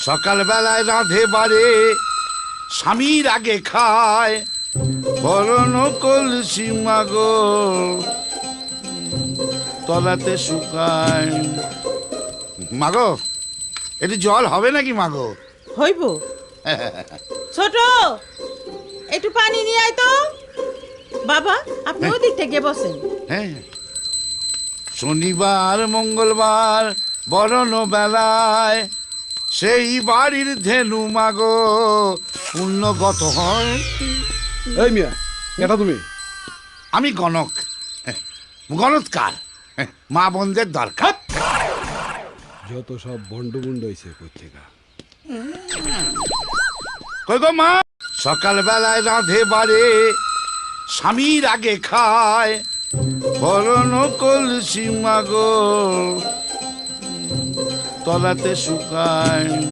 সকালবেলায় রাঁধে বাড়ে, স্বামীর আগে খায়, বরণ কলসি মাগো তলাতে শুকায়। মাগো, একটু জল হবে নাকি মাগো? হইব। ছোট, একটু পানি নিয়ে আয় তো। বাবা, আপনি ওদিক থেকে বসেন। হ্যাঁ, শনিবার মঙ্গলবার বরণ বেলায় সেই বাড়ির ধেনু মাগো পুণ্যগত হয়। এই মিয়া, এটা তুমি? আমি গণক, গণৎকার, মা বোনদের দরকার। যত সব বন্ডবুন্ড হয়েছে পত্রিকা। কই গো মা, সকালবেলায় রাঁধে বাড়ে, স্বামীর আগে খায়, বরণ কলসি মাগো তলাতে শুকায়।